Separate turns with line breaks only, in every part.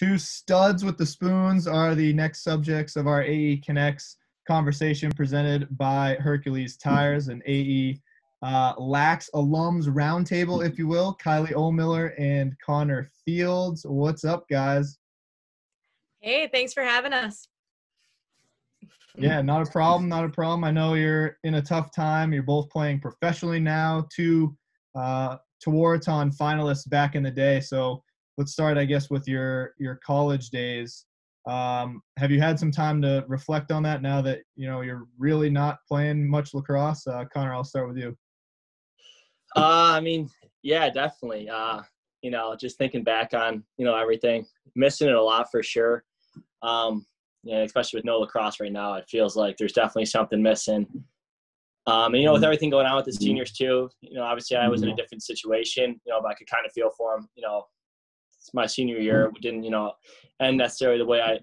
Two studs with the spoons are the next subjects of our AE Connects conversation presented by Hercules Tires and AE Lax Alums Roundtable, if you will. Kylie Ohlmiller and Connor Fields. What's up, guys?
Hey, thanks for having us.
Yeah, not a problem, not a problem. I know you're in a tough time. You're both playing professionally now, two Tewaaraton finalists back in the day. So let's start, I guess, with your college days. Have you had some time to reflect on that now that, you're really not playing much lacrosse? Connor, I'll start with you.
Yeah, definitely. Just thinking back on, everything, missing it a lot for sure. Especially with no lacrosse right now, it feels like there's definitely something missing. With everything going on with the seniors too, obviously I was in a different situation, but I could kind of feel for them. It's my senior year. It didn't, end necessarily the way I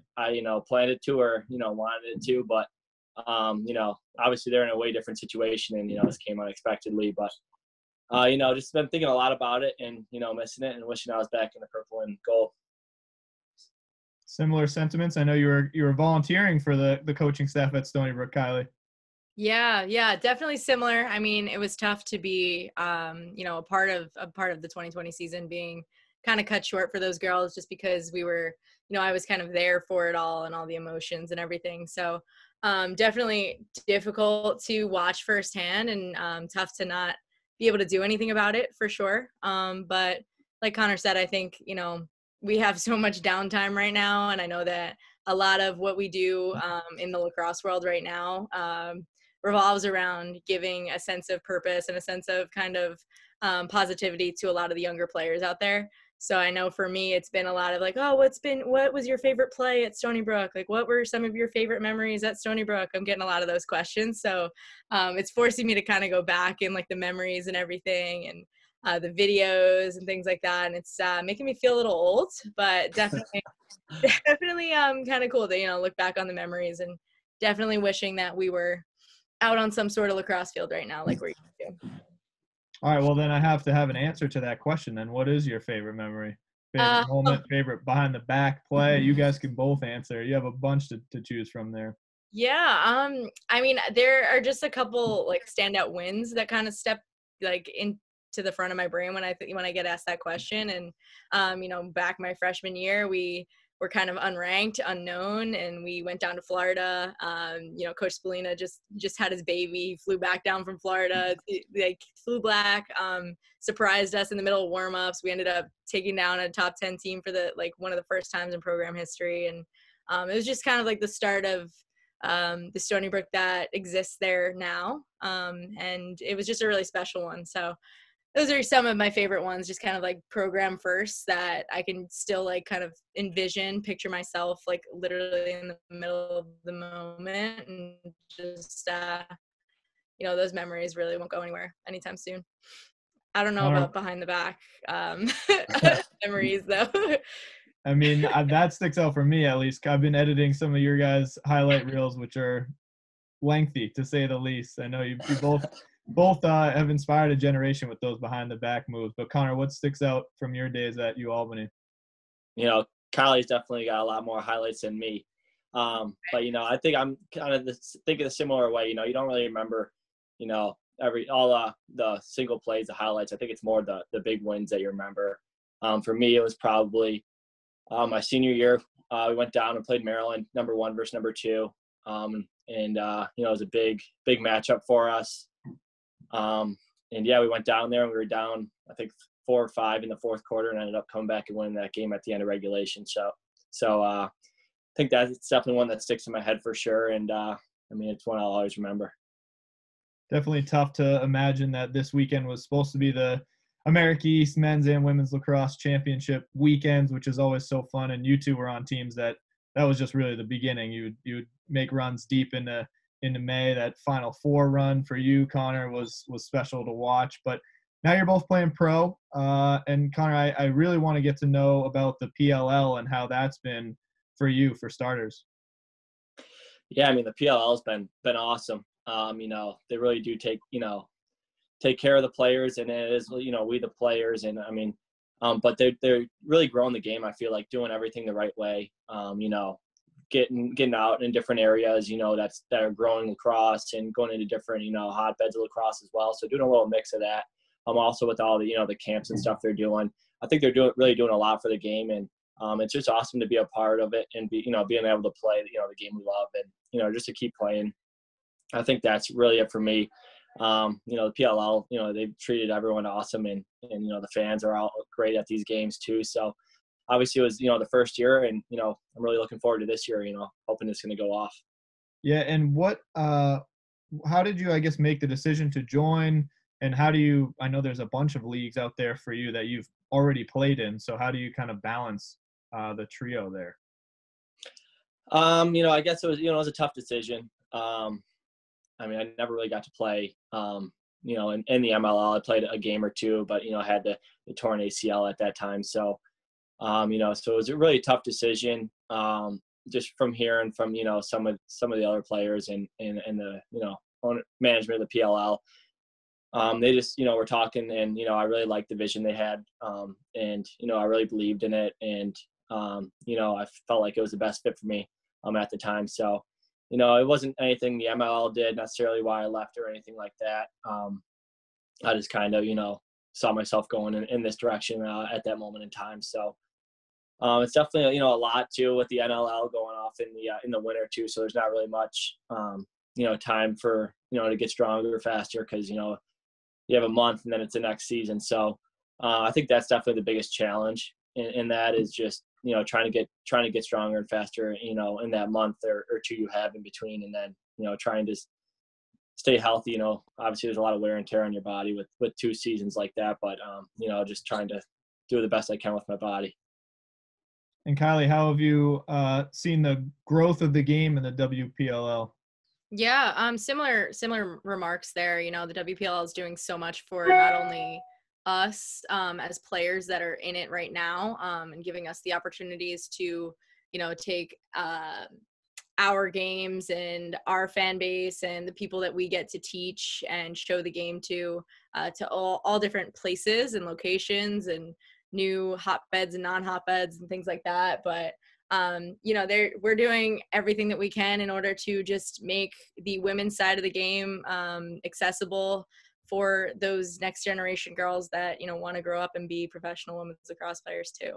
planned it to or, wanted it to. But, obviously they're in a way different situation and, this came unexpectedly. But, just been thinking a lot about it and, missing it and wishing I was back in the purple and gold.
Similar sentiments. I know you were volunteering for the coaching staff at Stony Brook, Kylie.
Yeah, definitely similar. I mean, it was tough to be, a part of the 2020 season being kind of cut short for those girls, just because we were, I was kind of there for it all and all the emotions and everything. So definitely difficult to watch firsthand and tough to not be able to do anything about it for sure. But like Connor said, I think, we have so much downtime right now. And I know that a lot of what we do in the lacrosse world right now revolves around giving a sense of purpose and a sense of kind of positivity to a lot of the younger players out there. So I know for me, it's been a lot of like, oh, what was your favorite play at Stony Brook? Like, what were some of your favorite memories at Stony Brook? I'm getting a lot of those questions. So it's forcing me to kind of go back in like the memories and everything and the videos and things like that. And it's making me feel a little old, but definitely kind of cool to, look back on the memories and definitely wishing that we were out on some sort of lacrosse field right now, like we're used to.
All right, well, then I have to have an answer to that question then. What is your favorite memory? Favorite moment, favorite behind the back play? You guys can both answer. You have a bunch to choose from there.
Yeah, I mean, there are just a couple like standout wins that kind of step like into the front of my brain when I get asked that question. And back my freshman year, we were kind of unranked, unknown, and we went down to Florida. Coach Spallina just had his baby. He flew back down from Florida, like flew back, surprised us in the middle of warm-ups. We ended up taking down a top 10 team for one of the first times in program history. And it was just kind of like the start of the Stony Brook that exists there now. And it was just a really special one. So those are some of my favorite ones, just kind of like program first that I can still like kind of picture myself like literally in the middle of the moment, and just, those memories really won't go anywhere anytime soon. I don't know about behind the back memories though.
I mean, that sticks out for me at least. I've been editing some of your guys' highlight reels, which are lengthy to say the least. I know you both have inspired a generation with those behind the back moves. But Connor, what sticks out from your days at UAlbany?
Kylie's definitely got a lot more highlights than me. But I think I'm kind of thinking a similar way. You don't really remember, all the single plays, the highlights. I think it's more the big wins that you remember. For me, it was probably my senior year. We went down and played Maryland, number 1 versus number 2. It was a big matchup for us. We went down there and we were down, I think 4 or 5 in the fourth quarter and ended up coming back and winning that game at the end of regulation. So I think that's definitely one that sticks in my head for sure. And it's one I'll always remember.
Definitely tough to imagine that this weekend was supposed to be the America East men's and women's lacrosse championship weekends, which is always so fun. And you two were on teams that was just really the beginning. You would make runs deep into May. That Final Four run for you, Connor, was special to watch. But now you're both playing pro. And Connor, I really want to get to know about the PLL and how that's been for you, for starters.
Yeah, the PLL has been awesome. They really do take care of the players, and it is, we the players. And But they're really growing the game. I feel like doing everything the right way. Getting out in different areas, that are growing lacrosse and going into different, hotbeds of lacrosse as well. So doing a little mix of that. Also with all the, the camps and stuff they're doing. I think they're really doing a lot for the game, and it's just awesome to be a part of it and being able to play, the game we love, and, just to keep playing. I think that's really it for me. The PLL, they've treated everyone awesome, and the fans are all great at these games too. So obviously it was, the first year, and, I'm really looking forward to this year, hoping it's going to go off.
Yeah. And how did you, I guess, make the decision to join? And I know there's a bunch of leagues out there for you that you've already played in. So how do you kind of balance the trio there?
I guess it was a tough decision. I never really got to play, in the MLL. I played a game or two, but, I had the torn ACL at that time. So, so it was a really tough decision, just from hearing from, some of the other players and the, management of the PLL. They just, were talking, and, I really liked the vision they had. And, I really believed in it, and, I felt like it was the best fit for me, at the time. So, it wasn't anything the MLL did necessarily why I left or anything like that. I just kind of, saw myself going in this direction at that moment in time. So it's definitely, a lot too with the NLL going off in the winter too. So there's not really much, time for, to get stronger faster, because, you have a month and then it's the next season. So I think that's definitely the biggest challenge in that is just, trying to get stronger and faster, in that month or two you have in between. And then, trying to stay healthy. Obviously there's a lot of wear and tear on your body with 2 seasons like that, but, just trying to do the best I can with my body.
And Kylie, how have you seen the growth of the game in the WPLL?
Yeah, similar remarks there. The WPLL is doing so much for not only us as players that are in it right now, and giving us the opportunities to, take our games and our fan base and the people that we get to teach and show the game to all different places and locations and new hotbeds and non-hotbeds and things like that. But we're doing everything that we can in order to just make the women's side of the game accessible for those next generation girls that, want to grow up and be professional women's lacrosse players too.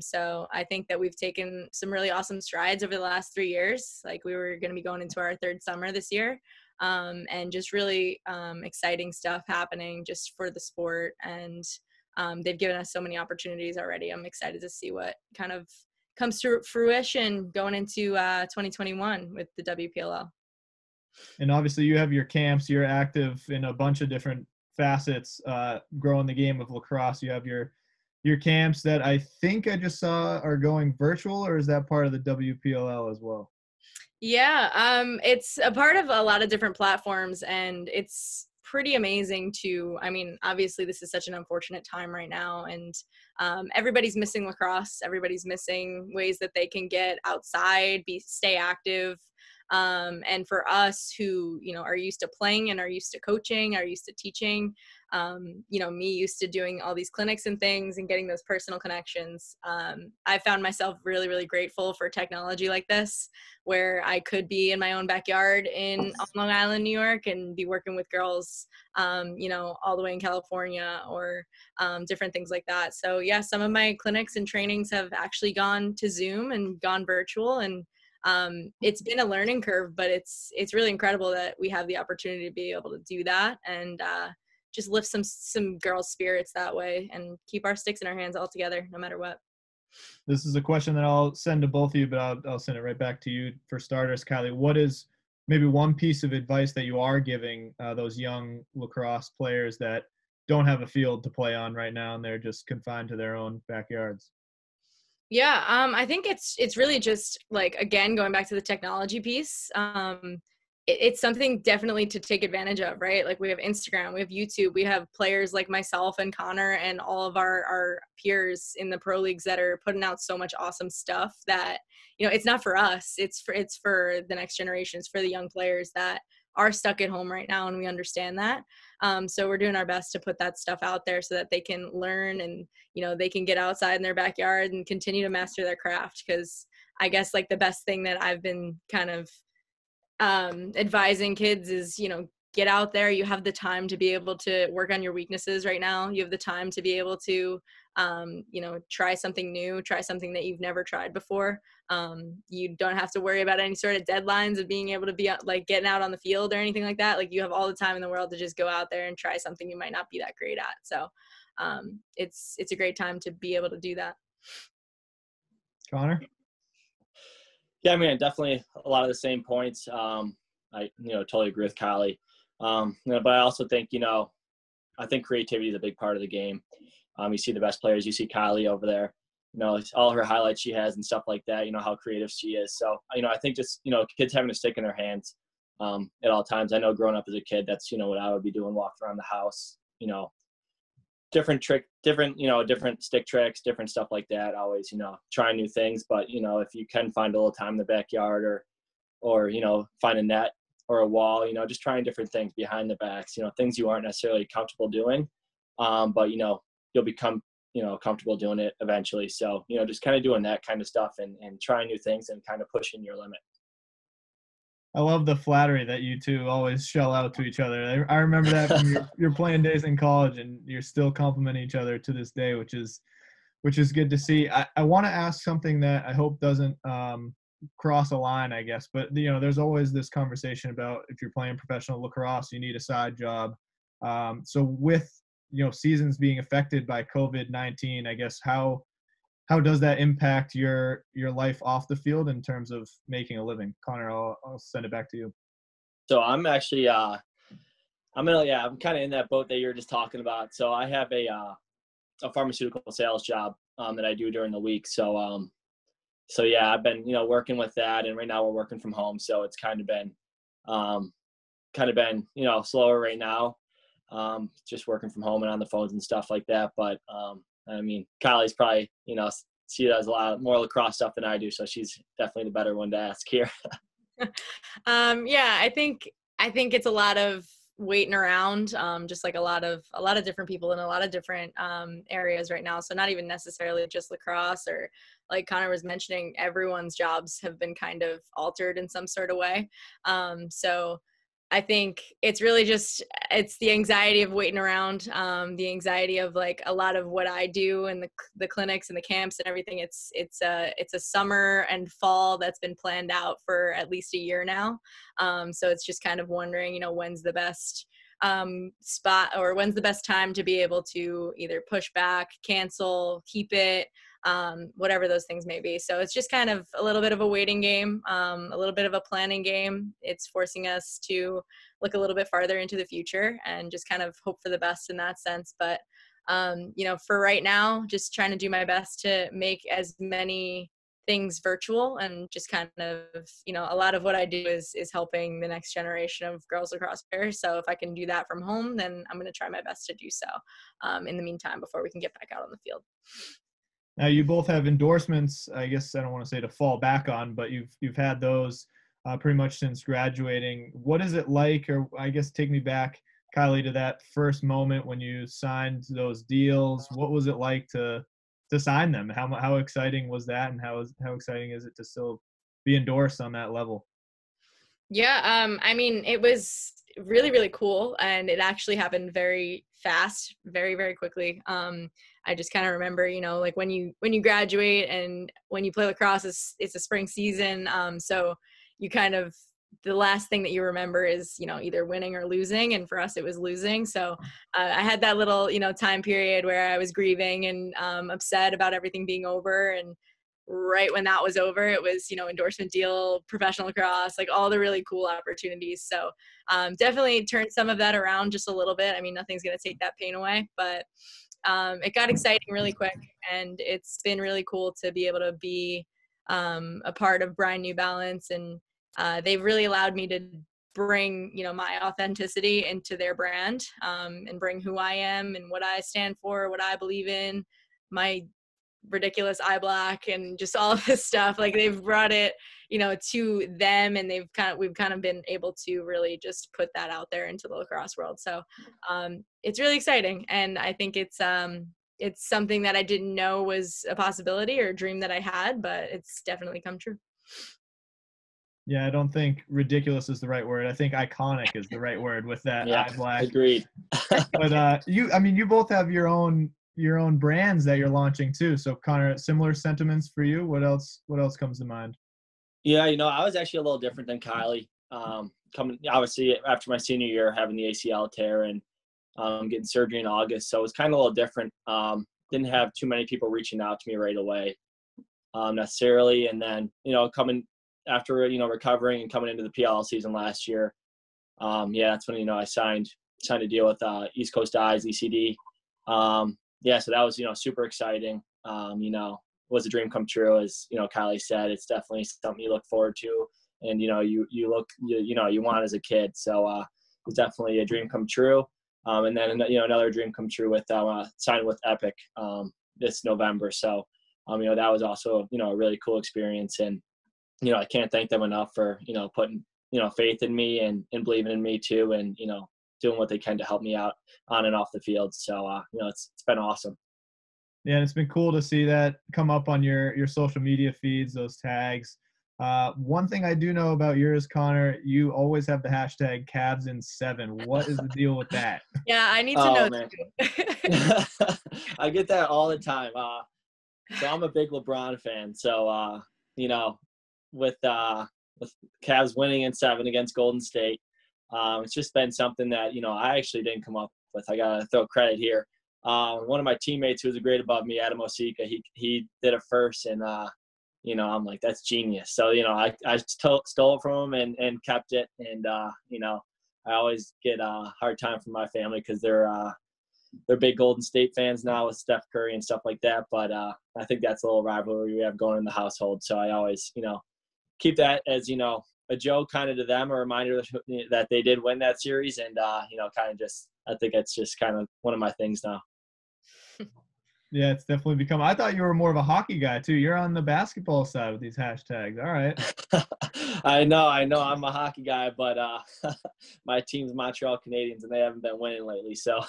So I think that we've taken some really awesome strides over the last 3 years. Like, we were going to be going into our 3rd summer this year, and just really exciting stuff happening just for the sport. And they've given us so many opportunities already. I'm excited to see what kind of comes to fruition going into 2021 with the WPLL.
And obviously you have your camps, you're active in a bunch of different facets, growing the game of lacrosse. You have your camps that I think I just saw are going virtual, or is that part of the WPLL as well?
Yeah, it's a part of a lot of different platforms, and it's pretty amazing obviously this is such an unfortunate time right now, and everybody's missing lacrosse. Everybody's missing ways that they can get outside, stay active. And for us who, are used to playing and are used to coaching, are used to teaching, me used to doing all these clinics and things and getting those personal connections. I found myself really, really grateful for technology like this, where I could be in my own backyard on Long Island, New York, and be working with girls, all the way in California, or different things like that. So yeah, some of my clinics and trainings have actually gone to Zoom and gone virtual, and it's been a learning curve, but it's really incredible that we have the opportunity to be able to do that and just lift some girls' spirits that way and keep our sticks in our hands all together, no matter what.
This is a question that I'll send to both of you, but I'll send it right back to you for starters. Kylie, what is maybe one piece of advice that you are giving those young lacrosse players that don't have a field to play on right now and they're just confined to their own backyards?
Yeah, I think it's really just, like, again, going back to the technology piece, it's something definitely to take advantage of, right? Like, we have Instagram, we have YouTube, we have players like myself and Connor and all of our peers in the pro leagues that are putting out so much awesome stuff that, it's not for us, it's for the next generation, it's for the young players that are stuck at home right now, and we understand that. So we're doing our best to put that stuff out there so that they can learn and, they can get outside in their backyard and continue to master their craft. Because I guess like the best thing that I've been kind of advising kids is, get out there. You have the time to be able to work on your weaknesses right now. You have the time to be able to, try something new, try something that you've never tried before. You don't have to worry about any sort of deadlines of being able to be like getting out on the field or anything like that. Like you have all the time in the world to just go out there and try something you might not be that great at. So it's a great time to be able to do that.
Connor?
Yeah, I mean, definitely a lot of the same points. I totally agree with Kylie. But I also think, I think creativity is a big part of the game. You see the best players. You see Kylie over there. All her highlights she has and stuff like that. How creative she is. So, I think just kids having a stick in their hands at all times. I know growing up as a kid, that's what I would be doing, walking around the house. Different stick tricks, different stuff like that. Always, trying new things. But if you can find a little time in the backyard or find a net or a wall, just trying different things behind the backs, things you aren't necessarily comfortable doing, but you'll become comfortable doing it eventually. So just kind of doing that kind of stuff and trying new things and kind of pushing your limit.
I love the flattery that you two always shell out to each other. I remember that from your playing days in college, and you're still complimenting each other to this day, which is good to see. I want to ask something that I hope doesn't cross a line, I guess, but there's always this conversation about if you're playing professional lacrosse, you need a side job. So with seasons being affected by COVID-19, I guess how does that impact your life off the field in terms of making a living? Connor, I'll send it back to you.
So I'm actually I'm kind of in that boat that you were just talking about. So I have a pharmaceutical sales job that I do during the week. So yeah, I've been working with that, and right now we're working from home. So it's kind of been slower right now, just working from home and on the phones and stuff like that. But I mean, Kylie's probably she does a lot more lacrosse stuff than I do, so she's definitely the better one to ask here.
Yeah, I think it's a lot of waiting around, just like a lot of different people in a lot of different areas right now. So not even necessarily just lacrosse, or like Connor was mentioning, everyone's jobs have been kind of altered in some sort of way. So I think it's really just, it's the anxiety of waiting around, the anxiety of like a lot of what I do and the clinics and the camps and everything. It's a summer and fall that's been planned out for at least a year now. So it's just kind of wondering, when's the best spot, or when's the best time to be able to either push back, cancel, keep it, whatever those things may be. So it's just kind of a little bit of a waiting game, a little bit of a planning game. It's forcing us to look a little bit farther into the future and just kind of hope for the best in that sense. But, for right now, just trying to do my best to make as many things virtual, and just kind of, a lot of what I do is helping the next generation of girls lacrosse players. So if I can do that from home, then I'm going to try my best to do so in the meantime, before we can get back out on the field.
Now you both have endorsements, I guess I don't want to say to fall back on, but you've had those pretty much since graduating. What is it like, or I guess take me back, Kylie, to that first moment when you signed those deals? What was it like to sign them? How exciting was that, and how exciting is it to still be endorsed on that level?
Yeah, I mean, it was really, really cool, and it actually happened very fast, very, very quickly. I just kind of remember, like when you graduate and when you play lacrosse, it's a spring season. So you kind of, the last thing that you remember is, either winning or losing. And for us, it was losing. So I had that little, time period where I was grieving and upset about everything being over. And right when that was over, it was, endorsement deal, professional lacrosse, like all the really cool opportunities. So definitely turned some of that around just a little bit. I mean, nothing's going to take that pain away, but it got exciting really quick, and it's been really cool to be able to be a part of Brine New Balance, and they've really allowed me to bring, my authenticity into their brand, and bring who I am and what I stand for, what I believe in, my ridiculous eye black and just all of this stuff. Like they've brought it, to them, and we've kind of been able to really just put that out there into the lacrosse world. So it's really exciting, and I think it's something that I didn't know was a possibility or a dream that I had, but it's definitely come true.
Yeah, I don't think ridiculous is the right word. I think iconic is the right word with that eye black.
Agreed.
But you both have your own brands that you're launching too. So Connor, similar sentiments for you. What else comes to mind?
Yeah, I was actually a little different than Kylie. Coming obviously after my senior year, having the ACL tear and getting surgery in August, so it was kind of a little different. Didn't have too many people reaching out to me right away, necessarily. And then coming after recovering and coming into the PLL season last year, that's when I signed a deal with East Coast Eyes ECD. So that was super exciting. Was a dream come true, as Kylie said. It's definitely something you look forward to, and you want as a kid. So it's definitely a dream come true. And then another dream come true with signing with Epic this November. So that was also a really cool experience, and I can't thank them enough for putting faith in me and believing in me too, and doing what they can to help me out on and off the field. So it's been awesome.
Yeah, and it's been cool to see that come up on your social media feeds, those tags. One thing I do know about yours, Connor, you always have the hashtag #CavsIn7. What is the deal with that?
Yeah, I need to know.
Man. I get that all the time. So I'm a big LeBron fan. So with Cavs winning in 7 against Golden State, it's just been something that I actually didn't come up with. I gotta throw credit here. One of my teammates who was a grade above me, Adam Osika, he did it first, and I'm like, that's genius. So I stole it from him and kept it, and I always get a hard time from my family because they're big Golden State fans now with Steph Curry and stuff like that. But I think that's a little rivalry we have going in the household. So I always keep that as a joke kind of to them, a reminder that they did win that series, and kind of just, I think it's just kind of one of my things now.
Yeah, it's definitely become. I thought you were more of a hockey guy too. You're on the basketball side with these hashtags. All right.
I know. I'm a hockey guy, but my team's Montreal Canadiens, and they haven't been winning lately, so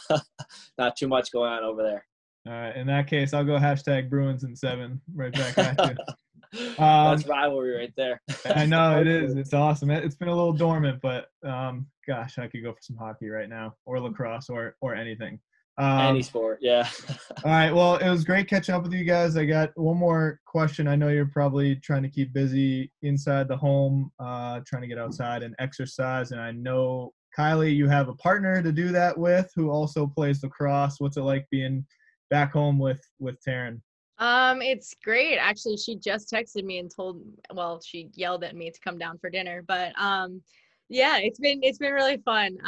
not too much going on over there.
All right. In that case, I'll go #BruinsIn7 right back at you.
That's rivalry right there.
I know it is. It's awesome. It's been a little dormant, but gosh, I could go for some hockey right now, or lacrosse, or anything.
Any sport, yeah.
All right. Well, it was great catching up with you guys. I got one more question. I know you're probably trying to keep busy inside the home, trying to get outside and exercise. And I know, Kylie, you have a partner to do that with who also plays lacrosse. What's it like being back home with Taryn?
It's great. Actually, she just texted me and she yelled at me to come down for dinner, but yeah, it's been really fun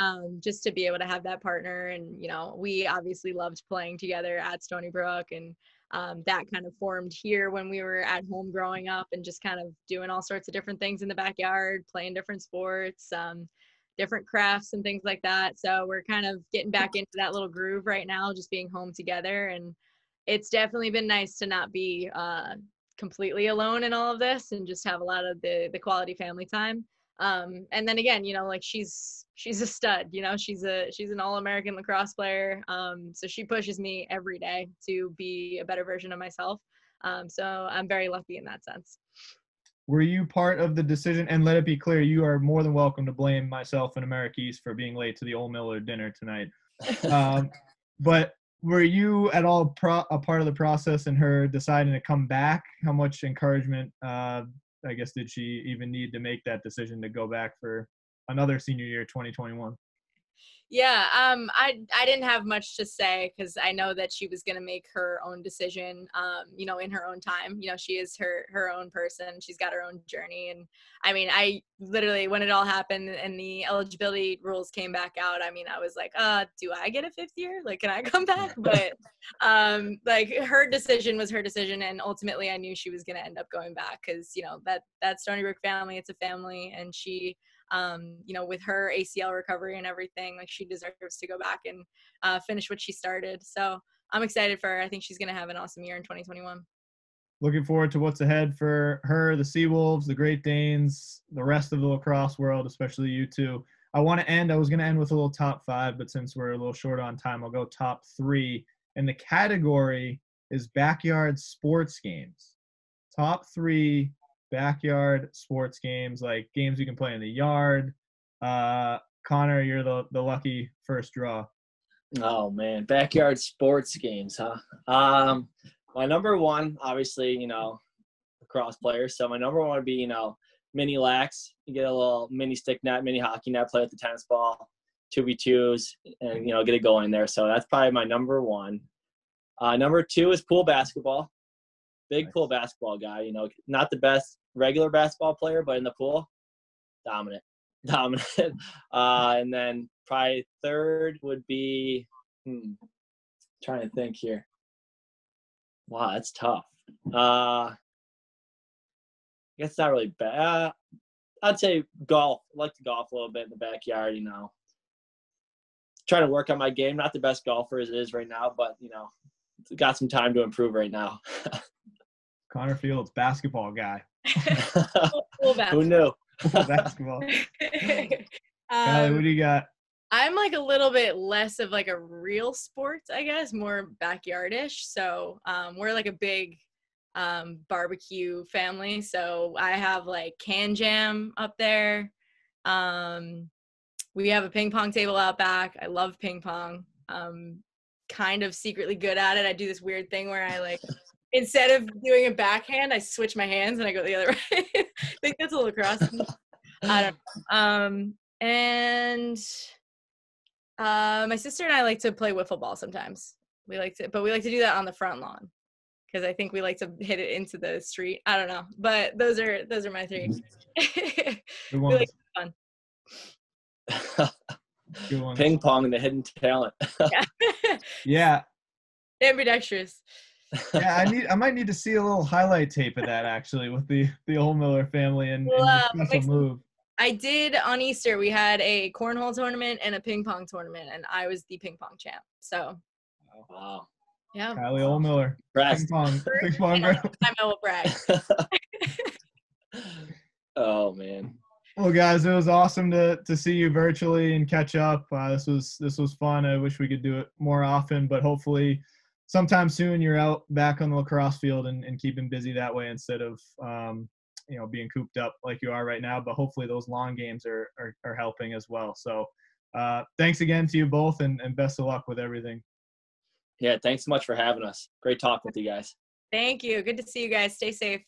just to be able to have that partner. And we obviously loved playing together at Stony Brook, and that kind of formed here when we were at home growing up, and just kind of doing all sorts of different things in the backyard, playing different sports, different crafts and things like that. So we're kind of getting back into that little groove right now, just being home together. And it's definitely been nice to not be completely alone in all of this, and just have a lot of the quality family time. And then again, like she's a stud, she's an All-American lacrosse player. So she pushes me every day to be a better version of myself. So I'm very lucky in that sense.
Were you part of the decision? And let it be clear, you are more than welcome to blame myself and America East for being late to the Ohlmiller dinner tonight. But were you at all a part of the process in her deciding to come back? How much encouragement, I guess, did she even need to make that decision to go back for another senior year, 2021?
Yeah, I didn't have much to say, because I know that she was going to make her own decision, in her own time. She is her own person. She's got her own journey. And I mean, I literally, when it all happened and the eligibility rules came back out, I mean, I was like, do I get a 5th year? Like, can I come back? But like, her decision was her decision. And ultimately I knew she was going to end up going back, because, that Stony Brook family, it's a family. And she, with her ACL recovery and everything, like, she deserves to go back and finish what she started. So I'm excited for her. I think she's going to have an awesome year in 2021.
looking forward to what's ahead for her, the Seawolves, the Great Danes, the rest of the lacrosse world, especially you two. I was going to end with a little top 5, but since we're a little short on time, I'll go top 3. And the category is backyard sports games. Top 3 backyard sports games, like games you can play in the yard. Connor, you're the lucky first draw.
Oh man, backyard sports games, huh? My number one, obviously, lacrosse players. So my number one would be, mini lax. You get a little mini stick net, mini hockey net, play with the tennis ball, 2v2s, and get it going there. So that's probably my number one. Number 2 is pool basketball. Big pool basketball guy. Not the best regular basketball player, but in the pool, dominant. And then probably third would be trying to think here. Wow, that's tough. I guess it's not really bad. I'd say golf. I like to golf a little bit in the backyard, Trying to work on my game. Not the best golfer as it is right now, but got some time to improve right now.
Connor Fields, basketball guy.
Who knew?
Basketball. Kylie, what do you got?
I'm like a little bit less of like a real sports, I guess, more backyardish. So we're like a big barbecue family. So I have like Can Jam up there. We have a ping pong table out back. I love ping pong. Kind of secretly good at it. I do this weird thing where I like instead of doing a backhand, I switch my hands and I go the other way. I think that's a lacrosse. I don't know. And my sister and I like to play wiffle ball sometimes. We like to do that on the front lawn because I think we like to hit it into the street. I don't know, but those are my 3.
Good
we like fun.
Good one.
Ping pong and the hidden talent.
Yeah.
Ambidextrous.
Yeah, I might need to see a little highlight tape of that actually with the Ohlmiller family and special move.
I did on Easter. We had a cornhole tournament and a ping pong tournament, and I was the ping pong champ. So,
wow.
Yeah.
Kylie Ohlmiller. Ping pong girl.
I will brag.
Oh man.
Well, guys, it was awesome to see you virtually and catch up. This was fun. I wish we could do it more often, but hopefully sometime soon you're out back on the lacrosse field and keeping busy that way instead of being cooped up like you are right now. But hopefully those long games are helping as well. So thanks again to you both and best of luck with everything.
Yeah, thanks so much for having us. Great talking with you guys.
Thank you. Good to see you guys. Stay safe.